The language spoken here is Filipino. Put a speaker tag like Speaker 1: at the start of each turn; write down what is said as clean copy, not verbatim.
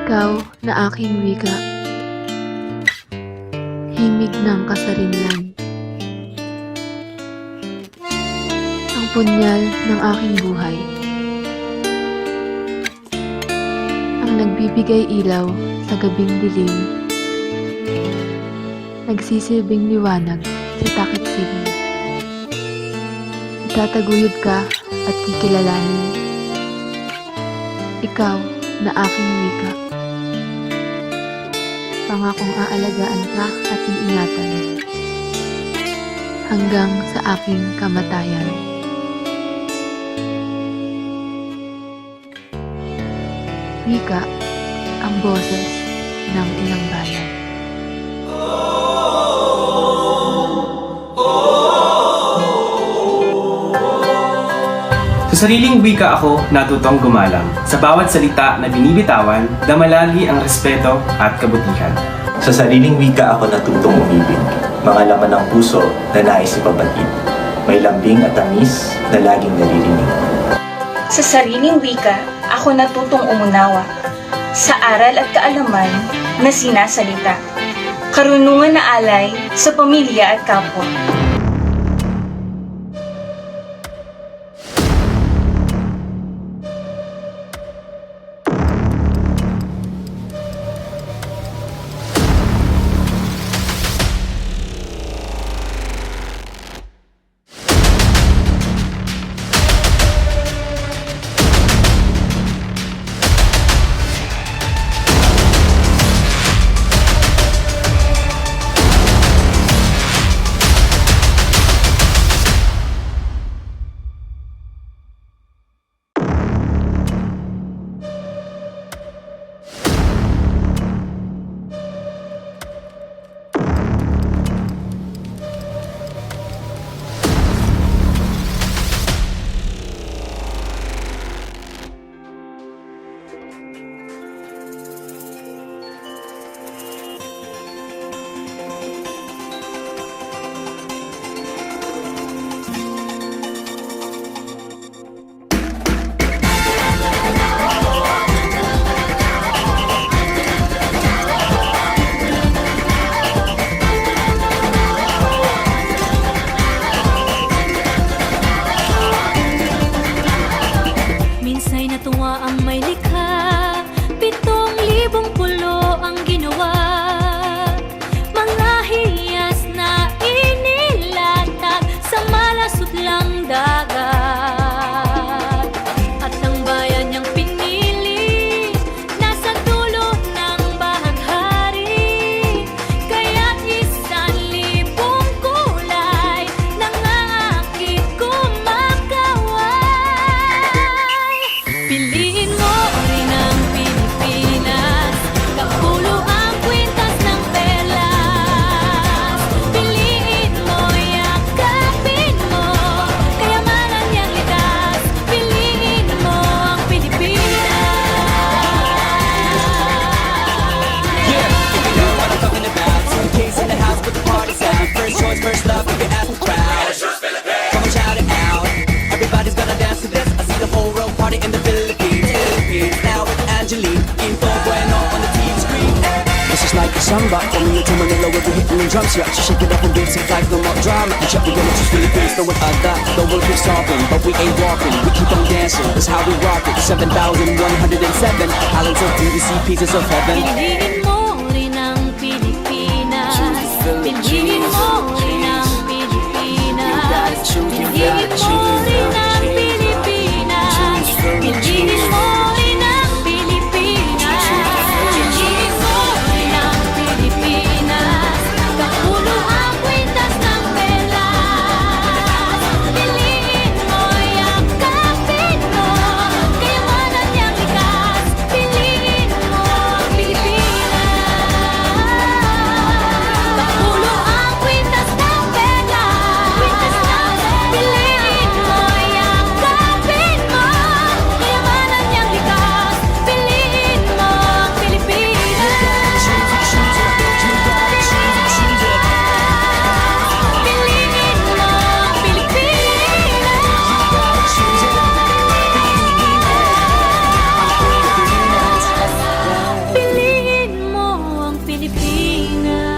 Speaker 1: Ikaw na aking wika, himig ng kasarinlan. Ang punyal ng aking buhay, ang nagbibigay ilaw sa gabing dilim, nagsisilbing liwanag sa takip silim. Itataguyod ka at kikilalanin, ikaw na aking wika. Pangakong aalagaan ka at iingatan hanggang sa aking kamatayan. Wika, ang boses ng inang bayan.
Speaker 2: Sa sariling wika ako natutong gumalang. Sa bawat salita na binibitawan, damalagi ang respeto at kabutihan.
Speaker 3: Sa sariling wika ako natutong umibig. Mga laman ng puso na nais ipabatid. May lambing at tamis na laging naririnig.
Speaker 4: Sa sariling wika, ako natutong umunawa. Sa aral at kaalaman na sinasalita. Karunungan na alay sa pamilya at kapwa.
Speaker 5: Natuwa ang may likha, 7,000 pulo ang ginawa. Mga hiyas na inilatag sa malasutlang dagat. At ang bayan niyang pinili, nasa dulo ng bahaghari. Kaya't 1,000 kulay nangangakit kumakaway. Piliin mo
Speaker 6: samba. Coming into Manila with the hitting and drums, yeah. She shake it up and beats it like no more drama. Check we gonna choose Philippines, throw it at that. The world keeps talking, but we ain't walking. We keep on dancing, that's how we rock it. 7,107 islands of beauty, pieces of heaven.
Speaker 5: Piliin mo rin ang Pilipinas. Piliin mo rin ang Pilipinas. Piliin mo rin ang Pilipinas. Piliin mo rin ang Pilipinas. Piliin mo rin ang Pilipinas. Kapulo ang kwintas ng pelas. Piliin mo yakapin mo. Kayamanan niyang likas. Piliin mo ang Pilipinas. Kapulo ang kwintas ng pelas. Piliin mo yakapin mo. Kayamanan niyang likas. Piliin mo ang Pilipinas. Piliin mo ang Pilipinas. Piliin mo ang Pilipinas.